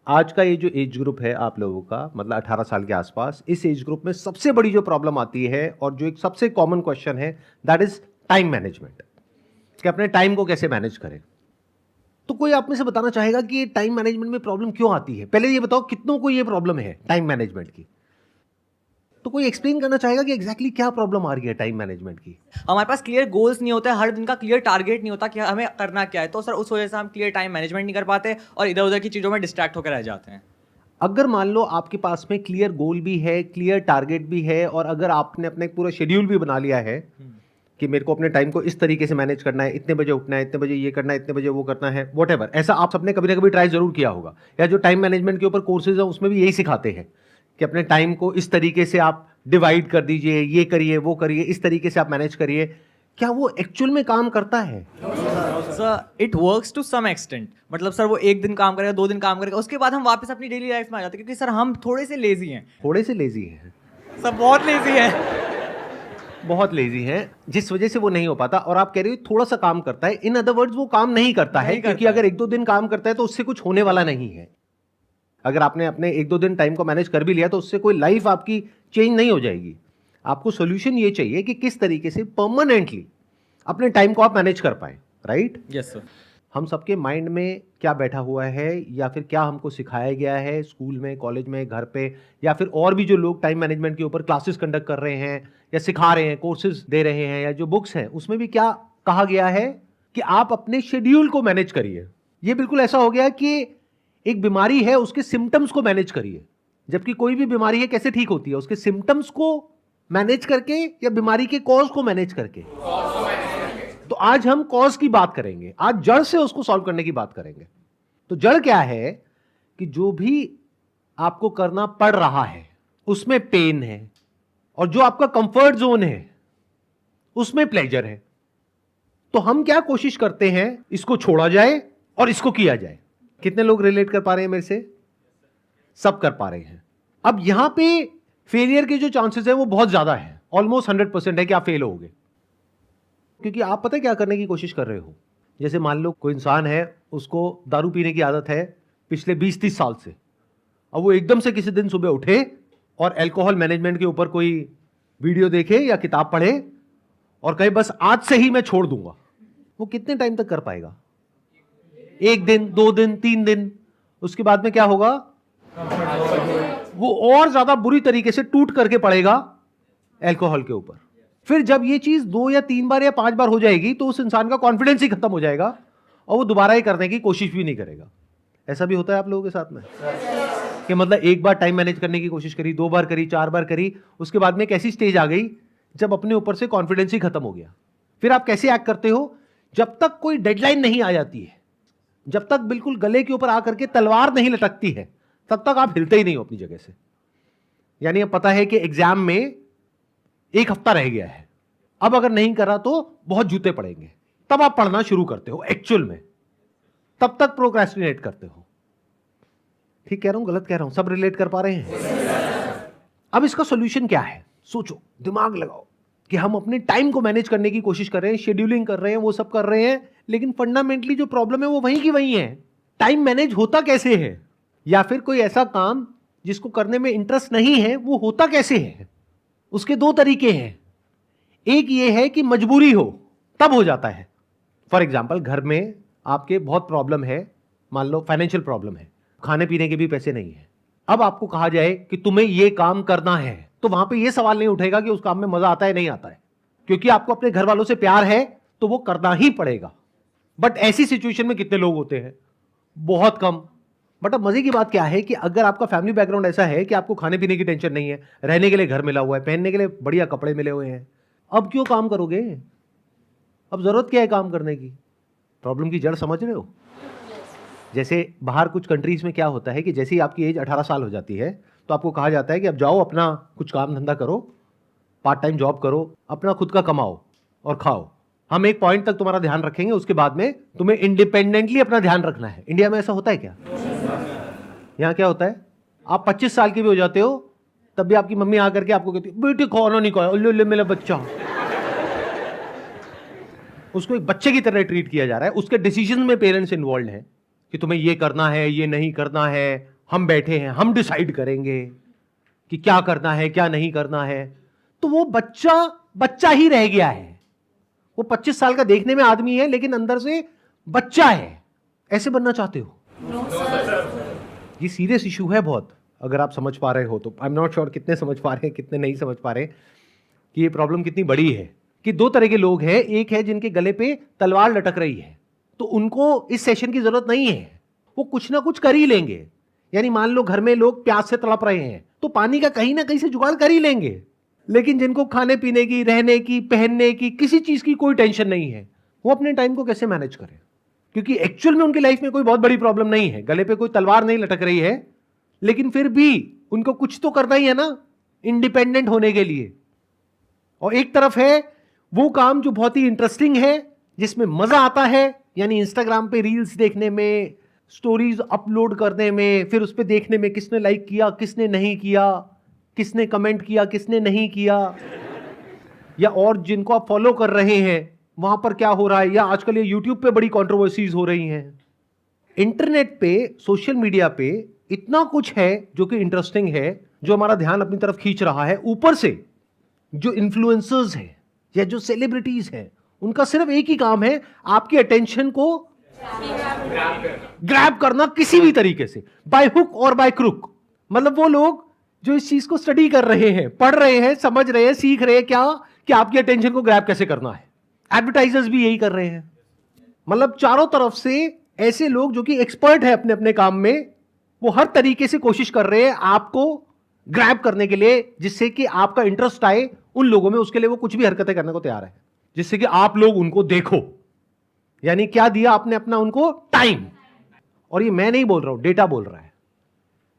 आज का ये जो एज ग्रुप है आप लोगों का, मतलब 18 साल के आसपास, इस एज ग्रुप में सबसे बड़ी जो प्रॉब्लम आती है और जो एक सबसे कॉमन क्वेश्चन है, दैट इज टाइम मैनेजमेंट, कि अपने टाइम को कैसे मैनेज करें। तो कोई आप में से बताना चाहेगा कि ये टाइम मैनेजमेंट में प्रॉब्लम क्यों आती है? पहले ये बताओ कितनों को ये प्रॉब्लम है टाइम मैनेजमेंट की? तो कोई एक्सप्लेन करना चाहेगा कि एग्जैक्टली क्या प्रॉब्लम आ रही है टाइम मैनेजमेंट की? हमारे पास क्लियर गोल्स नहीं होता है, हर दिन का क्लियर टारगेट नहीं होता कि हमें करना क्या है। तो सर उस वजह से हम क्लियर टाइम मैनेजमेंट नहीं कर पाते और इधर उधर की चीज़ों में डिस्ट्रैक्ट होकर रह जाते हैं। अगर मान लो आपके पास में क्लियर गोल भी है, क्लियर टारगेट भी है, और अगर आपने अपने पूरा शेड्यूल भी बना लिया है कि मेरे को अपने टाइम को इस तरीके से मैनेज करना है, इतने बजे उठना है, इतने बजे ये करना है, इतने बजे वो करना है, व्हाटएवर, ऐसा आप सबने कभी ना कभी ट्राई जरूर किया होगा। या जो टाइम मैनेजमेंट के ऊपर कोर्सेज है उसमें भी यही सिखाते हैं कि अपने टाइम को इस तरीके से आप डिवाइड कर दीजिए, ये करिए वो करिए, इस तरीके से आप मैनेज करिए। क्या वो एक्चुअल में काम करता है? Sir it works to some extent. मतलब सर वो एक दिन काम करेगा, 2 दिन काम करेगा, उसके बाद हम वापस अपनी डेली लाइफ में आ जाते हैं, क्योंकि सर हम थोड़े से लेजी हैं। थोड़े से लेजी है, सर बहुत लेजी है। बहुत लेजी हैं, जिस वजह से वो नहीं हो पाता। और आप कह रहे हो थोड़ा सा काम करता है, इन अदर वर्ड्स वो काम नहीं करता है, क्योंकि अगर 1-2 दिन काम करता है तो उससे कुछ होने वाला नहीं है। अगर आपने अपने 1-2 दिन टाइम को मैनेज कर भी लिया तो उससे कोई लाइफ आपकी चेंज नहीं हो जाएगी। आपको सोल्यूशन ये चाहिए कि किस तरीके से परमानेंटली अपने टाइम को आप मैनेज कर पाए, राइट? Yes sir. हम सबके माइंड में क्या बैठा हुआ है, या फिर क्या हमको सिखाया गया है स्कूल में, कॉलेज में, घर पे, या फिर और भी जो लोग टाइम मैनेजमेंट के ऊपर क्लासेस कंडक्ट कर रहे हैं या सिखा रहे हैं, कोर्सेज दे रहे हैं, या जो बुक्स हैं उसमें भी क्या कहा गया है कि आप अपने शेड्यूल को मैनेज करिए। ये बिल्कुल ऐसा हो गया कि एक बीमारी है, उसके सिम्टम्स को मैनेज करिए। जबकि कोई भी बीमारी है कैसे ठीक होती है? उसके सिम्टम्स को मैनेज करके या बीमारी के कॉज को मैनेज करके। तो आज हम कॉज की बात करेंगे, आज जड़ से उसको सॉल्व करने की बात करेंगे। तो जड़ क्या है कि जो भी आपको करना पड़ रहा है उसमें पेन है, और जो आपका कंफर्ट जोन है उसमें प्लेजर है। तो हम क्या कोशिश करते हैं, इसको छोड़ा जाए और इसको किया जाए। कितने लोग रिलेट कर पा रहे हैं मेरे से? सब कर पा रहे हैं। अब यहां पे फेलियर के जो चांसेस है वो बहुत ज्यादा है, ऑलमोस्ट 100% है कि आप फेल होगे। क्योंकि आप पता है क्या करने की कोशिश कर रहे हो? जैसे मान लो कोई इंसान है, उसको दारू पीने की आदत है पिछले 20-30 साल से। अब वो एकदम से किसी दिन सुबह उठे और अल्कोहल मैनेजमेंट के ऊपर कोई वीडियो देखे या किताब पढ़े और कहे बस आज से ही मैं छोड़ दूंगा। वो कितने टाइम तक कर पाएगा? 1 दिन, 2 दिन, 3 दिन। उसके बाद में क्या होगा? वो और ज्यादा बुरी तरीके से टूट करके पड़ेगा अल्कोहल के ऊपर। फिर जब ये चीज 2 या 3 बार या 5 बार हो जाएगी तो उस इंसान का कॉन्फिडेंस ही खत्म हो जाएगा और वो दोबारा ये करने की कोशिश भी नहीं करेगा। ऐसा भी होता है आप लोगों के साथ में कि मतलब एक बार टाइम मैनेज करने की कोशिश करी, 2 बार करी, 4 बार करी, उसके बाद में एक ऐसी स्टेज आ गई जब अपने ऊपर से कॉन्फिडेंस ही खत्म हो गया। फिर आप कैसे एक्ट करते हो? जब तक कोई डेडलाइन नहीं आ जाती है, जब तक बिल्कुल गले के ऊपर आकर के तलवार नहीं लटकती है, तब तक आप हिलते ही नहीं हो अपनी जगह से। यानी अब पता है कि एग्जाम में 1 हफ्ता रह गया है, अब अगर नहीं करा तो बहुत जूते पड़ेंगे, तब आप पढ़ना शुरू करते हो एक्चुअल में। तब तक प्रोक्रेस्टिनेट करते हो। ठीक कह रहा हूं, गलत कह रहा हूं? सब रिलेट कर पा रहे हैं? अब इसका सॉल्यूशन क्या है? सोचो, दिमाग लगाओ कि हम अपने टाइम को मैनेज करने की कोशिश कर रहे हैं, शेड्यूलिंग कर रहे हैं, वो सब कर रहे हैं, लेकिन फंडामेंटली जो प्रॉब्लम है वो वहीं की वहीं है। टाइम मैनेज होता कैसे है? या फिर कोई ऐसा काम जिसको करने में इंटरेस्ट नहीं है वो होता कैसे है? उसके 2 तरीके हैं। एक ये है कि मजबूरी हो तब हो जाता है। फॉर एग्जाम्पल, घर में आपके बहुत प्रॉब्लम है, मान लो फाइनेंशियल प्रॉब्लम है, खाने पीने के भी पैसे नहीं है। अब आपको कहा जाए कि तुम्हें ये काम करना है, तो वहां पे ये सवाल नहीं उठेगा कि उस काम में मजा आता है नहीं आता है, क्योंकि आपको अपने घर वालों से प्यार है तो वो करना ही पड़ेगा। बट ऐसी सिचुएशन में कितने लोग होते हैं? बहुत कम। बट अब मजे की बात क्या है कि अगर आपका फैमिली बैकग्राउंड ऐसा है कि आपको खाने पीने की टेंशन नहीं है, रहने के लिए घर मिला हुआ है, पहनने के लिए बढ़िया कपड़े मिले हुए हैं, अब क्यों काम करोगे? अब जरूरत क्या है काम करने की? प्रॉब्लम की जड़ समझ रहे हो? जैसे बाहर कुछ कंट्रीज में क्या होता है कि जैसे ही आपकी एज 18 साल हो जाती है तो आपको कहा जाता है कि अब जाओ अपना कुछ काम धंधा करो, पार्ट टाइम जॉब करो, अपना खुद का कमाओ और खाओ। हम एक पॉइंट तक तुम्हारा ध्यान रखेंगे, उसके बाद में तुम्हें इंडिपेंडेंटली अपना ध्यान रखना है। इंडिया में ऐसा होता है क्या? यहाँ क्या होता है, आप 25 साल के भी हो जाते हो तब भी आपकी मम्मी आकर के आपको कहती है बेटी खाना नहीं खाया, ले मेरा बच्चा। उसको एक बच्चे की तरह ट्रीट किया जा रहा है। उसके डिसीजन में पेरेंट्स इन्वॉल्व हैं कि तुम्हें ये करना है, ये नहीं करना है, हम बैठे हैं, हम डिसाइड करेंगे कि क्या करना है क्या नहीं करना है, तो वो बच्चा ही रह गया है। वो 25 साल का देखने में आदमी है लेकिन अंदर से बच्चा है। ऐसे बनना चाहते हो? ये सीरियस इशू है बहुत, अगर आप समझ पा रहे हो तो। आई एम नॉट श्योर कितने समझ पा रहे हैं कितने नहीं समझ पा रहे कि ये प्रॉब्लम कितनी बड़ी है। कि दो तरह के लोग हैं, एक है जिनके गले पे तलवार लटक रही है, तो उनको इस सेशन की जरूरत नहीं है, वो कुछ ना कुछ कर ही लेंगे। यानी मान लो घर में लोग प्यास से तड़प रहे हैं तो पानी का कहीं ना कहीं से जुगाड़ कर ही लेंगे। लेकिन जिनको खाने पीने की, रहने की, पहनने की, किसी चीज की कोई टेंशन नहीं है, वो अपने टाइम को कैसे मैनेज करें? क्योंकि एक्चुअल में उनकी लाइफ में कोई बहुत बड़ी प्रॉब्लम नहीं है, गले पे कोई तलवार नहीं लटक रही है, लेकिन फिर भी उनको कुछ तो करना ही है ना इंडिपेंडेंट होने के लिए। और एक तरफ है वो काम जो बहुत ही इंटरेस्टिंग है, जिसमें मजा आता है, यानी इंस्टाग्राम पे रील्स देखने में, स्टोरीज अपलोड करने में, फिर उस पर देखने में किसने लाइक किया किसने नहीं किया, किसने कमेंट किया किसने नहीं किया, या और जिनको आप फॉलो कर रहे हैं वहां पर क्या हो रहा है, या आजकल ये यूट्यूब पे बड़ी कंट्रोवर्सीज हो रही हैं। इंटरनेट पे, सोशल मीडिया पे इतना कुछ है जो कि इंटरेस्टिंग है, जो हमारा ध्यान अपनी तरफ खींच रहा है। ऊपर से जो इन्फ्लुएंसर्स हैं या जो सेलिब्रिटीज हैं, उनका सिर्फ एक ही काम है, आपकी अटेंशन को ग्रैब करना किसी भी तरीके से, बाय हुक और बाय क्रुक। मतलब वो लोग जो इस चीज को स्टडी कर रहे हैं, पढ़ रहे हैं, समझ रहे हैं, सीख रहे हैं क्या कि आपकी अटेंशन को ग्रैब कैसे करना है। एडवर्टाइजर्स भी यही कर रहे हैं। मतलब चारों तरफ से ऐसे लोग जो कि एक्सपर्ट है अपने अपने काम में, वो हर तरीके से कोशिश कर रहे हैं आपको ग्रैब करने के लिए, जिससे कि आपका इंटरेस्ट आए उन लोगों में। उसके लिए वो कुछ भी हरकतें करने को तैयार है, जिससे कि आप लोग उनको देखो। यानी क्या दिया आपने अपना उनको? टाइम। और ये मैं नहीं बोल रहा हूं, डेटा बोल रहा है।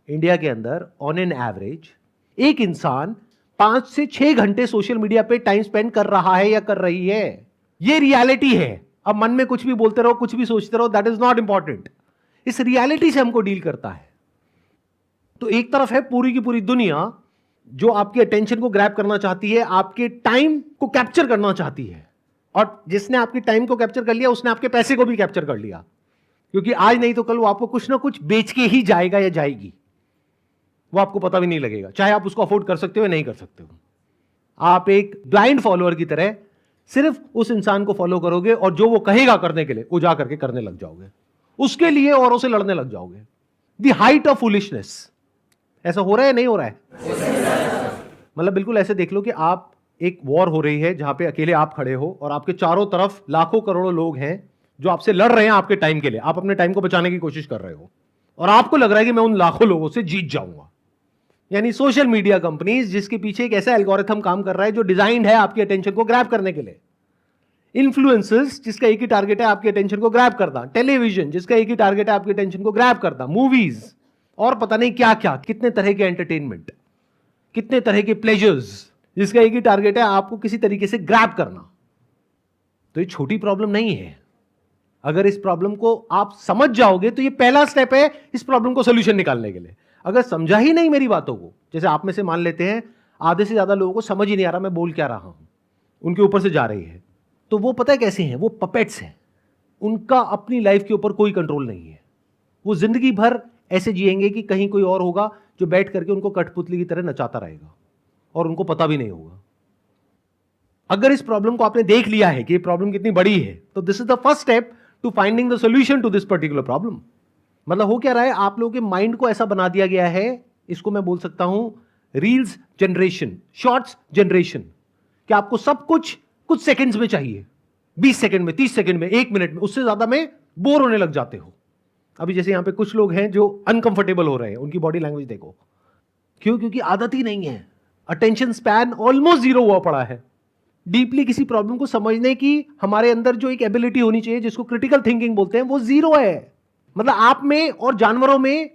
इंडिया के अंदर ऑन एन एवरेज एक इंसान 5 से 6 घंटे सोशल मीडिया पे टाइम स्पेंड कर रहा है या कर रही है। ये रियलिटी है। अब मन में कुछ भी बोलते रहो, कुछ भी सोचते रहो, दैट इज नॉट इंपॉर्टेंट। इस रियलिटी से हमको डील करता है। तो एक तरफ है पूरी की पूरी दुनिया जो आपकी अटेंशन को ग्रैब करना चाहती है, आपके टाइम को कैप्चर करना चाहती है, और जिसने आपकी टाइम को कैप्चर कर लिया उसने आपके पैसे को भी कैप्चर कर लिया। क्योंकि आज नहीं तो कल वो आपको कुछ ना कुछ बेच के ही जाएगा या जाएगी, वो आपको पता भी नहीं लगेगा, चाहे आप उसको अफोर्ड कर सकते हो या नहीं कर सकते हो। आप एक ब्लाइंड फॉलोअर की तरह सिर्फ उस इंसान को फॉलो करोगे और जो वो कहेगा करने के लिए वो जा करके करने लग जाओगे, उसके लिए औरों से लड़ने लग जाओगे। The height of foolishness. ऐसा हो रहा है नहीं हो रहा है? मतलब बिल्कुल ऐसे देख लो कि आप, एक वॉर हो रही है जहां पे अकेले आप खड़े हो और आपके चारों तरफ लाखों करोड़ों लोग हैं जो आपसे लड़ रहे हैं आपके टाइम के लिए। आप अपने टाइम को बचाने की कोशिश कर रहे हो और आपको लग रहा है कि मैं उन लाखों लोगों से जीत जाऊंगा। यानी सोशल मीडिया कंपनीज जिसके पीछे एक ऐसा एल्गोरिथम काम कर रहा है जो डिजाइंड है आपकी अटेंशन को ग्रैब करने के लिए। इन्फ्लुएंसर्स जिसका एक ही टारगेट है आपकी अटेंशन को ग्रैब करना। टेलीविजन जिसका एक ही टारगेट है आपकी अटेंशन को ग्रैब करना। मूवीज और पता नहीं क्या क्या, कितने तरह के एंटरटेनमेंट, कितने तरह के प्लेजर्स, जिसका एक ही टारगेट है आपको किसी तरीके से ग्रैब करना। तो ये छोटी प्रॉब्लम नहीं है। अगर इस प्रॉब्लम को आप समझ जाओगे तो ये पहला स्टेप है इस प्रॉब्लम को सोल्यूशन निकालने के लिए। अगर समझा ही नहीं मेरी बातों को, जैसे आप में से मान लेते हैं आधे से ज्यादा लोगों को समझ ही नहीं आ रहा मैं बोल क्या रहा हूं, उनके ऊपर से जा रही है, तो वो पता है कैसे हैं? वो पपेट्स हैं। उनका अपनी लाइफ के ऊपर कोई कंट्रोल नहीं है। वो जिंदगी भर ऐसे जिएंगे कि कहीं कोई और होगा जो बैठ करके उनको कठपुतली की तरह नचाता रहेगा और उनको पता भी नहीं होगा। अगर इस प्रॉब्लम को आपने देख लिया है कि ये प्रॉब्लम कितनी बड़ी है, तो this is the first step to finding the solution to this particular problem. मतलब हो क्या रहा है, आप लोगों के माइंड को ऐसा बना दिया गया है, इसको मैं बोल सकता हूं रील्स जनरेशन, शॉर्ट्स जनरेशन, कि आपको सब कुछ कुछ सेकंड्स में चाहिए, 20 सेकंड में, 30 सेकंड में, 1 मिनट में, उससे ज्यादा में बोर होने लग जाते हो। अभी जैसे यहां पे कुछ लोग हैं जो अनकंफर्टेबल हो रहे हैं, उनकी बॉडी लैंग्वेज देखो। क्यों? क्योंकि आदत ही नहीं है। अटेंशन स्पैन ऑलमोस्ट 0 हुआ पड़ा है। डीपली किसी प्रॉब्लम को समझने की हमारे अंदर जो एक एबिलिटी होनी चाहिए, जिसको क्रिटिकल थिंकिंग बोलते हैं, वो 0 है। मतलब आप में और जानवरों में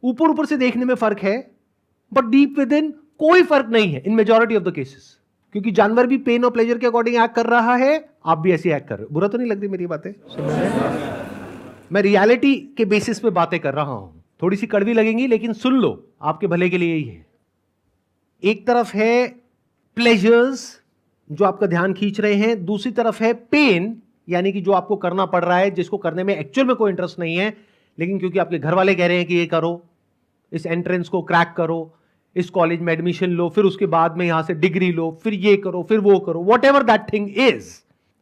ऊपर ऊपर से देखने में फर्क है, बट डीप विद इन कोई फर्क नहीं है इन मेजॉरिटी ऑफ द केसेस। क्योंकि जानवर भी पेन और प्लेजर के अकॉर्डिंग एक्ट कर रहा है, आप भी ऐसे एक्ट कर रहे हो। बुरा तो नहीं लग रही मेरी बातें? मैं रियलिटी के बेसिस पे बातें कर रहा हूं, थोड़ी सी कड़वी लगेंगी लेकिन सुन लो, आपके भले के लिए ही है। एक तरफ है प्लेजर्स जो आपका ध्यान खींच रहे हैं, दूसरी तरफ है पेन, यानी कि जो आपको करना पड़ रहा है, जिसको करने में एक्चुअल में कोई इंटरेस्ट नहीं है, लेकिन क्योंकि आपके घर वाले कह रहे हैं कि ये करो, इस एंट्रेंस को क्रैक करो, इस कॉलेज में एडमिशन लो, फिर उसके बाद में यहां से डिग्री लो, फिर ये करो, फिर वो करो, what ever that thing is,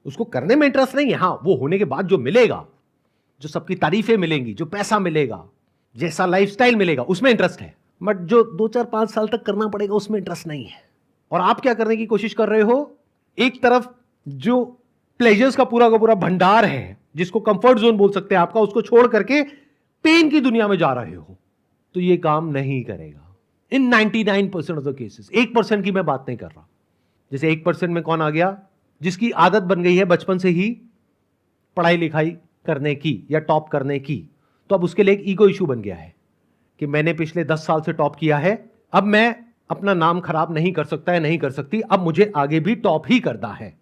उसको करने में इंटरेस्ट नहीं है। हाँ, वो होने के बाद जो मिलेगा, जो सबकी तारीफें मिलेंगी, जो पैसा मिलेगा, जैसा लाइफस्टाइल मिलेगा, उसमें इंटरेस्ट है। बट जो 2-4-5 साल तक करना पड़ेगा उसमें इंटरेस्ट नहीं है। और आप क्या करने की कोशिश कर रहे हो? एक तरफ जो प्लेजर्स का पूरा भंडार है, जिसको कंफर्ट जोन बोल सकते हैं आपका, उसको छोड़ करके पेन की दुनिया में जा रहे हो, तो ये काम नहीं करेगा इन 99% ऑफ द केसेस। 1% की मैं बात नहीं कर रहा। जैसे 1% में कौन आ गया? जिसकी आदत बन गई है बचपन से ही पढ़ाई लिखाई करने की या टॉप करने की, तो अब उसके लिए एक ईगो इशू बन गया है कि मैंने पिछले 10 साल से टॉप किया है, अब मैं अपना नाम खराब नहीं कर सकता है, नहीं कर सकती, अब मुझे आगे भी टॉप ही करना है।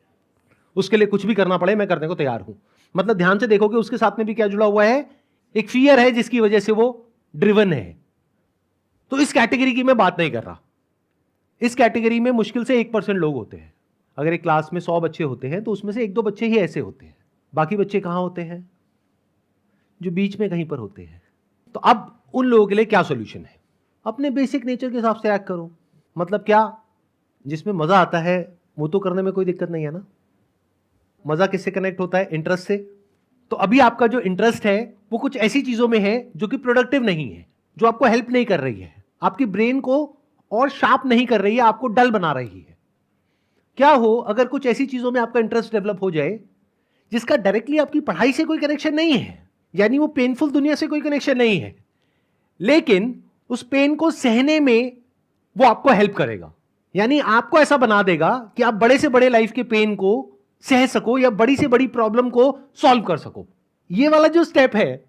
उसके लिए कुछ भी करना पड़े मैं करने को तैयार हूं। मतलब ध्यान से देखोगे उसके साथ में भी क्या जुड़ा हुआ है? एक फियर है जिसकी वजह से वो ड्रिवन है। तो इस कैटेगरी की मैं बात नहीं कर रहा। इस कैटेगरी में मुश्किल से 1% लोग होते हैं। अगर एक क्लास में 100 बच्चे होते हैं तो उसमें से 1-2 बच्चे ही ऐसे होते हैं। बाकी बच्चे कहां होते हैं? जो बीच में कहीं पर होते हैं। तो अब उन लोगों के लिए क्या सॉल्यूशन है? अपने बेसिक नेचर के हिसाब से एक्ट करो। मतलब क्या? जिसमें मजा आता है वो तो करने में कोई दिक्कत नहीं है ना। मजा किससे कनेक्ट होता है? इंटरेस्ट से। तो अभी आपका जो इंटरेस्ट है वो कुछ ऐसी चीजों में है जो कि प्रोडक्टिव नहीं है, जो आपको हेल्प नहीं कर रही है, आपकी ब्रेन को और शार्प नहीं कर रही है, आपको डल बना रही है। क्या हो अगर कुछ ऐसी चीजों में आपका इंटरेस्ट डेवलप हो जाए जिसका डायरेक्टली आपकी पढ़ाई से कोई कनेक्शन नहीं है, यानी वो पेनफुल दुनिया से कोई कनेक्शन नहीं है, लेकिन उस पेन को सहने में वो आपको हेल्प करेगा। यानी आपको ऐसा बना देगा कि आप बड़े से बड़े लाइफ के पेन को सह सको या बड़ी से बड़ी प्रॉब्लम को सॉल्व कर सको। ये वाला जो स्टेप है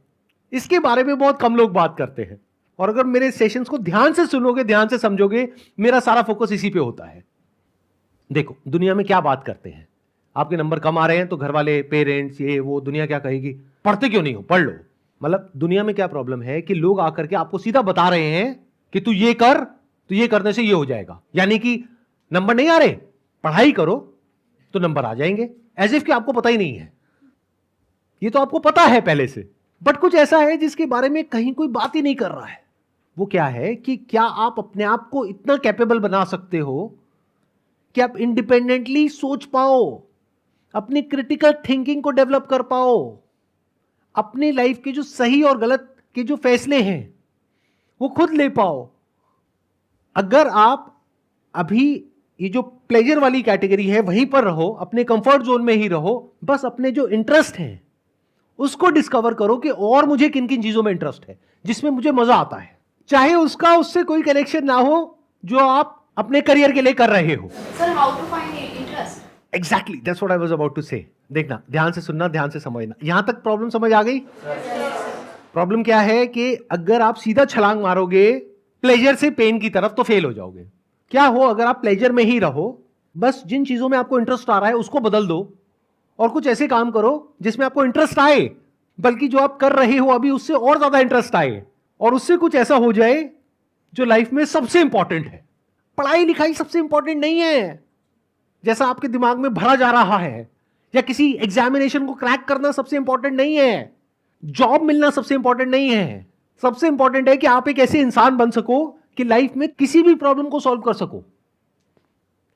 इसके बारे में बहुत कम लोग बात करते हैं। और अगर मेरे सेशंस को ध्यान से सुनोगे, ध्यान से समझोगे, मेरा सारा फोकस इसी पे होता है। देखो दुनिया में क्या बात करते हैं, आपके नंबर कम आ रहे हैं तो घर वाले, पेरेंट्स, ये वो, दुनिया क्या कहेगी? पढ़ते क्यों नहीं हो? पढ़ लो। मतलब दुनिया में क्या प्रॉब्लम है कि लोग आकर के आपको सीधा बता रहे हैं कि तू ये कर, तो ये करने से ये हो जाएगा। यानी कि नंबर नहीं आ रहे, पढ़ाई करो तो नंबर आ जाएंगे। एज इफ कि आपको पता ही नहीं है। ये तो आपको पता है पहले से, बट कुछ ऐसा है जिसके बारे में कहीं कोई बात ही नहीं कर रहा है। वो क्या है कि क्या आप अपने आप को इतना कैपेबल बना सकते हो कि आप इंडिपेंडेंटली सोच पाओ, अपनी क्रिटिकल थिंकिंग को डेवलप कर पाओ, अपनी लाइफ के जो सही और गलत के जो फैसले हैं वो खुद ले पाओ। अगर आप अभी ये जो प्लेजर वाली कैटेगरी है वहीं पर रहो, अपने कंफर्ट जोन में ही रहो, बस अपने जो इंटरेस्ट हैं उसको डिस्कवर करो कि और मुझे किन किन चीजों में इंटरेस्ट है, जिसमें मुझे मजा आता है, चाहे उसका उससे कोई कनेक्शन ना हो जो आप अपने करियर के लिए कर रहे हो। Sir, how to find interest? Exactly that's what I was about to say. देखना, ध्यान से सुनना, ध्यान से समझना। यहां तक प्रॉब्लम समझ आ गई? प्रॉब्लम क्या है कि अगर आप सीधा छलांग मारोगे प्लेजर से पेन की तरफ तो फेल हो जाओगे। क्या हो अगर आप प्लेजर में ही रहो, बस जिन चीजों में आपको इंटरेस्ट आ रहा है उसको बदल दो और कुछ ऐसे काम करो जिसमें आपको इंटरेस्ट आए, बल्कि जो आप कर रहे हो अभी उससे और ज्यादा इंटरेस्ट आए, और उससे कुछ ऐसा हो जाए जो लाइफ में सबसे इंपॉर्टेंट है। पढ़ाई लिखाई सबसे इंपॉर्टेंट नहीं है जैसा आपके दिमाग में भरा जा रहा है, या किसी एग्जामिनेशन को क्रैक करना सबसे इंपॉर्टेंट नहीं है, जॉब मिलना सबसे इंपॉर्टेंट नहीं है। सबसे इंपॉर्टेंट है कि आप एक ऐसे इंसान बन सको कि लाइफ में किसी भी प्रॉब्लम को सॉल्व कर सको।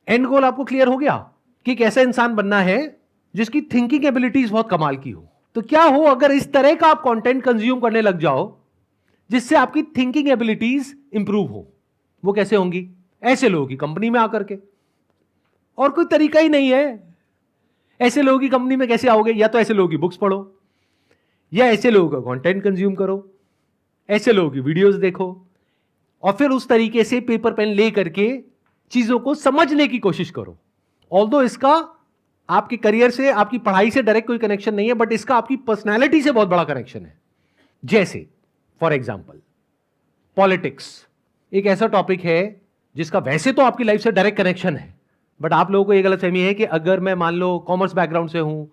एंड गोल आपको क्लियर हो गया कि एक ऐसा इंसान बनना है जिसकी थिंकिंग एबिलिटीज बहुत कमाल की हो। तो क्या हो अगर इस तरह का आप कंटेंट कंज्यूम करने लग जाओ जिससे आपकी थिंकिंग एबिलिटीज इंप्रूव हो? वो कैसे होंगी? ऐसे लोगों की कंपनी में आकर के, और कोई तरीका ही नहीं है। ऐसे लोगों की कंपनी में कैसे आओगे? या तो ऐसे लोगों की बुक्स पढ़ो, या ऐसे लोगों का कंटेंट कंज्यूम करो, ऐसे लोगों की वीडियोस देखो, और फिर उस तरीके से पेपर पेन ले करके चीजों को समझने की कोशिश करो। ऑल्दो इसका आपके करियर से, आपकी पढ़ाई से डायरेक्ट कोई कनेक्शन नहीं है, बट इसका आपकी पर्सनैलिटी से बहुत बड़ा कनेक्शन है। जैसे फॉर एग्जाम्पल पॉलिटिक्स एक ऐसा टॉपिक है जिसका वैसे तो आपकी लाइफ से डायरेक्ट कनेक्शन है, बट आप लोगों को ये गलतफहमी है कि अगर मैं मान लो कॉमर्स बैकग्राउंड से हूं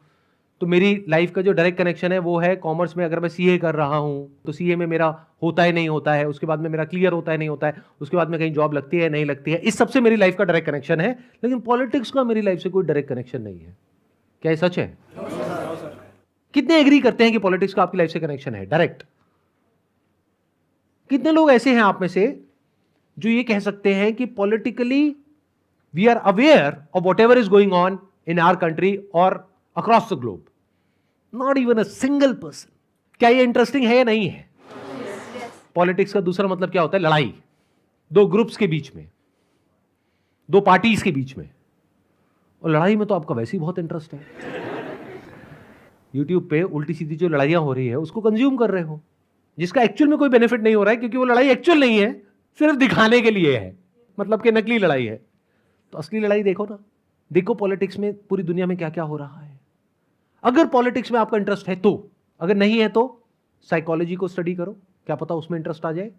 तो मेरी लाइफ का जो डायरेक्ट कनेक्शन है वो है कॉमर्स में। अगर मैं सीए कर रहा हूं तो सीए में मेरा होता है नहीं होता है, उसके बाद में मेरा क्लियर होता है नहीं होता है, उसके बाद में कहीं जॉब लगती है नहीं लगती है, इस सबसे मेरी लाइफ का डायरेक्ट कनेक्शन है। लेकिन पॉलिटिक्स का मेरी लाइफ से कोई डायरेक्ट कनेक्शन नहीं है। क्या ये सच है? कितने एग्री करते हैं कि पॉलिटिक्स का आपकी लाइफ से कनेक्शन है डायरेक्ट? कितने लोग ऐसे हैं आप में से जो ये कह सकते हैं कि politically we are aware of whatever is going on in our country और across the globe? Not even a single person. क्या ये इंटरेस्टिंग है या नहीं है? पॉलिटिक्स का दूसरा मतलब क्या होता है? लड़ाई, दो ग्रुप्स के बीच में, दो पार्टीज के बीच में। और लड़ाई में तो आपका वैसे ही बहुत इंटरेस्ट है। यूट्यूब पे उल्टी सीधी जो लड़ाइयां हो रही है उसको कंज्यूम कर रहे हो, जिसका एक्चुअल में कोई बेनिफिट नहीं हो रहा है, क्योंकि वो लड़ाई एक्चुअल नहीं है, सिर्फ दिखाने के लिए है, मतलब कि नकली लड़ाई है। तो असली लड़ाई देखो ना, देखो पॉलिटिक्स में पूरी दुनिया में क्या क्या हो रहा है। अगर पॉलिटिक्स में आपका इंटरेस्ट है तो, अगर नहीं है तो साइकोलॉजी को स्टडी करो, क्या पता उसमें इंटरेस्ट आ जाए।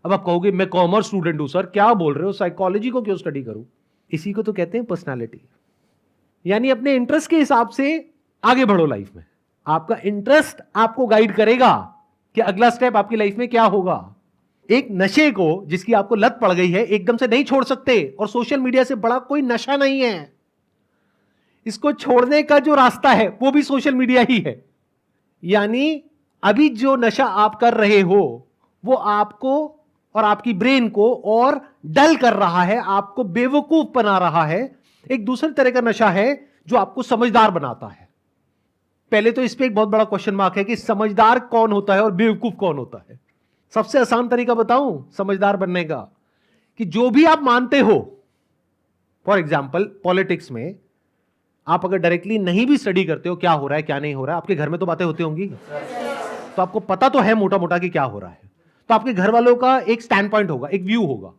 अब आप कहोगे मैं कॉमर्स स्टूडेंट हूं सर, क्या बोल रहे हो, साइकोलॉजी को क्यों स्टडी करूं? इसी को तो कहते हैं पर्सनालिटी, यानी अपने इंटरेस्ट के हिसाब से आगे बढ़ो लाइफ में। आपका इंटरेस्ट आपको गाइड करेगा कि अगला स्टेप आपकी लाइफ में क्या होगा। एक नशे को जिसकी आपको लत पड़ गई है एकदम से नहीं छोड़ सकते, और सोशल मीडिया से बड़ा कोई नशा नहीं है। इसको छोड़ने का जो रास्ता है वो भी सोशल मीडिया ही है। यानी अभी जो नशा आप कर रहे हो वो आपको और आपकी ब्रेन को और डल कर रहा है, आपको बेवकूफ बना रहा है। एक दूसरे तरह का नशा है जो आपको समझदार बनाता है। पहले तो इस पे एक बहुत बड़ा क्वेश्चन मार्क है कि समझदार कौन होता है और बेवकूफ कौन होता है। सबसे आसान तरीका बताऊं समझदार बनने का, कि जो भी आप मानते हो, फॉर एग्जाम्पल पॉलिटिक्स में आप अगर डायरेक्टली नहीं भी स्टडी करते हो क्या हो रहा है क्या नहीं हो रहा है, आपके घर में तो बातें होती होंगी, तो आपको पता तो है मोटा मोटा कि क्या हो रहा है। तो आपके घर वालों का एक स्टैंड पॉइंट होगा, एक व्यू होगा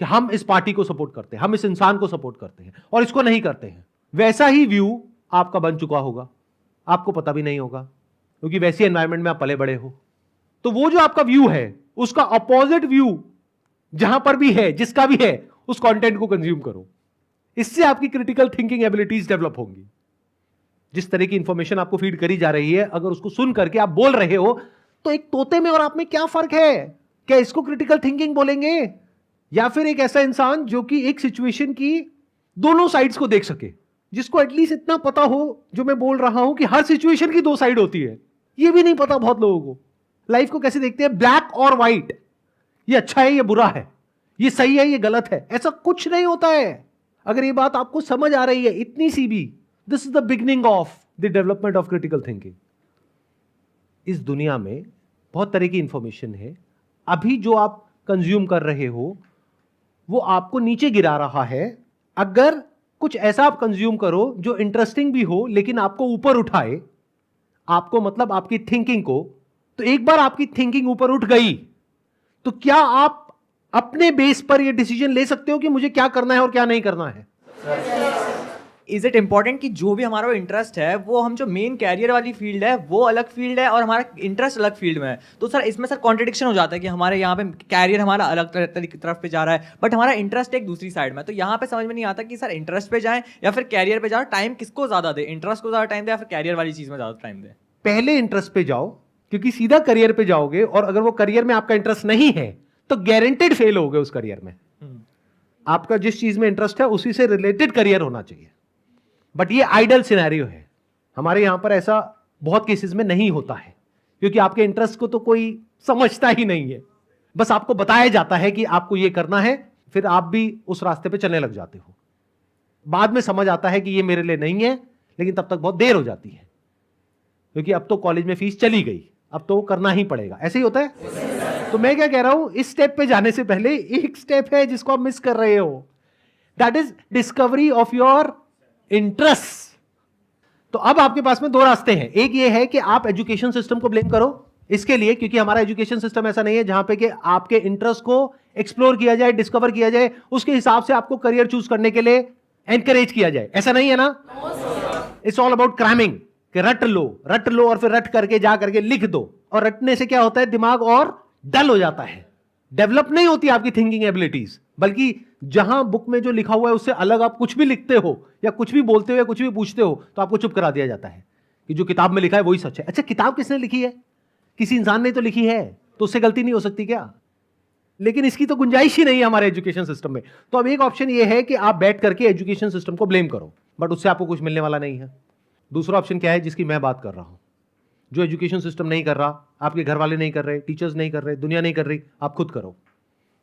कि हम इस पार्टी को सपोर्ट करते हैं, हम इस इंसान को सपोर्ट करते हैं और इसको नहीं करते हैं। वैसा ही व्यू आपका बन चुका होगा, आपको पता भी नहीं होगा, क्योंकि वैसी एनवायरनमेंट में आप पले बड़े हो। तो वो जो आपका व्यू है उसका अपोजिट व्यू जहां पर भी है, जिसका भी है, उस कंटेंट को कंज्यूम करो। इससे आपकी क्रिटिकल थिंकिंग एबिलिटीज डेवलप होंगी। जिस तरह की इंफॉर्मेशन आपको फीड करी जा रही है, अगर उसको सुन करके आप बोल रहे हो, तो एक तोते में और आप में क्या फर्क है? क्या इसको क्रिटिकल थिंकिंग बोलेंगे, या फिर एक ऐसा इंसान जो कि एक सिचुएशन की दोनों साइड्स को देख सके, जिसको एटलीस्ट इतना पता हो जो मैं बोल रहा हूं कि हर सिचुएशन की दो साइड होती है। ये भी नहीं पता बहुत लोगों को। लाइफ को कैसे देखते हैं, ब्लैक और व्हाइट, ये अच्छा है ये बुरा है, ये सही है ये गलत है, ऐसा कुछ नहीं होता है। अगर ये बात आपको समझ आ रही है इतनी सी भी, this is the beginning of the development of critical thinking. इस दुनिया में बहुत तरह की इंफॉर्मेशन है, अभी जो आप कंज्यूम कर रहे हो वो आपको नीचे गिरा रहा है। अगर कुछ ऐसा आप कंज्यूम करो जो इंटरेस्टिंग भी हो लेकिन आपको ऊपर उठाए, आपको मतलब आपकी थिंकिंग को, तो एक बार आपकी थिंकिंग ऊपर उठ गई तो क्या आप अपने बेस पर यह डिसीजन ले सकते हो कि मुझे क्या करना है और क्या नहीं करना है। इज इट इंपॉर्टेंट कि जो भी हमारा इंटरेस्ट है वो हम जो मेन कैरियर वाली फील्ड है वो अलग फील्ड है और हमारा इंटरेस्ट अलग फील्ड में है, तो सर इसमें सर कॉन्ट्रडिक्शन हो जाता है कि हमारे यहाँ पे कैरियर हमारा अलग तरफ पे जा रहा है बट हमारा इंटरेस्ट एक दूसरी साइड में। तो यहाँ पे समझ में नहीं आता कि सर इंटरेस्ट पे जाएं या फिर कैरियर पे जाओ, टाइम किसको ज़्यादा दे, इंटरेस्ट को ज़्यादा टाइम दे या फिर कैरियर वाली चीज़ में ज़्यादा टाइम दे। पहले इंटरेस्ट पे जाओ, क्योंकि सीधा करियर पे जाओगे और अगर वो करियर में आपका इंटरेस्ट नहीं है तो गारंटेड फेल होगे उस करियर में। आपका जिस चीज में इंटरेस्ट है उसी से रिलेटेड करियर होना चाहिए। बट ये आइडल सिनेरियो है, हमारे यहां पर ऐसा बहुत केसेस में नहीं होता है, क्योंकि आपके इंटरेस्ट को तो कोई समझता ही नहीं है। बस आपको बताया जाता है कि आपको ये करना है, फिर आप भी उस रास्ते पे चलने लग जाते हो। बाद में समझ आता है कि ये मेरे लिए नहीं है, लेकिन तब तक बहुत देर हो जाती है, क्योंकि अब तो कॉलेज में फीस चली गई, अब तो वो करना ही पड़ेगा। ऐसे ही होता है। तो मैं क्या कह रहा हूं, इस स्टेप पे जाने से पहले एक स्टेप है जिसको आप मिस कर रहे हो, that is discovery of your interest. तो अब आपके पास में दो रास्ते हैं। एक ये है कि आप एजुकेशन सिस्टम को ब्लेम करो इसके लिए, क्योंकि हमारा एजुकेशन सिस्टम ऐसा नहीं है जहां पे कि आपके इंटरेस्ट को एक्सप्लोर किया जाए, डिस्कवर किया जाए, उसके हिसाब से आपको करियर चूज करने के लिए एनकरेज किया जाए। ऐसा नहीं है ना। इट्स ऑल अबाउट क्रैमिंग, कि रट लो और फिर रट करके जा करके लिख दो, और रटने से क्या होता है, दिमाग और डल हो जाता है, डेवलप नहीं होती आपकी थिंकिंग एबिलिटीज। बल्कि जहां बुक में जो लिखा हुआ है उससे अलग आप कुछ भी लिखते हो या कुछ भी बोलते हो या कुछ भी पूछते हो तो आपको चुप करा दिया जाता है कि जो किताब में लिखा है वही सच है। अच्छा, किताब किसने लिखी है? किसी इंसान ने तो लिखी है, तो उससे गलती नहीं हो सकती क्या? लेकिन इसकी तो गुंजाइश ही नहीं है हमारे एजुकेशन सिस्टम में। तो अब एक ऑप्शन ये है कि आप बैठ करके एजुकेशन सिस्टम को ब्लेम करो, बट उससे आपको कुछ मिलने वाला नहीं है। दूसरा ऑप्शन क्या है जिसकी मैं बात कर रहा हूं, जो एजुकेशन सिस्टम नहीं कर रहा, आपके घर वाले नहीं कर रहे, टीचर्स नहीं कर रहे, दुनिया नहीं कर रही, आप खुद करो।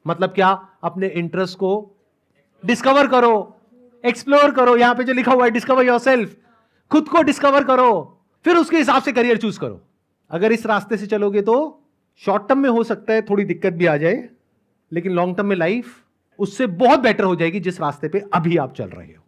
मतलब क्या? अपने इंटरेस्ट को डिस्कवर करो, एक्सप्लोर करो। यहां पे जो लिखा हुआ है डिस्कवर योरसेल्फ, खुद को डिस्कवर करो, फिर उसके हिसाब से करियर चूज करो। अगर इस रास्ते से चलोगे तो शॉर्ट टर्म में हो सकता है थोड़ी दिक्कत भी आ जाए, लेकिन लॉन्ग टर्म में लाइफ उससे बहुत बेटर हो जाएगी जिस रास्ते पे अभी आप चल रहे हो।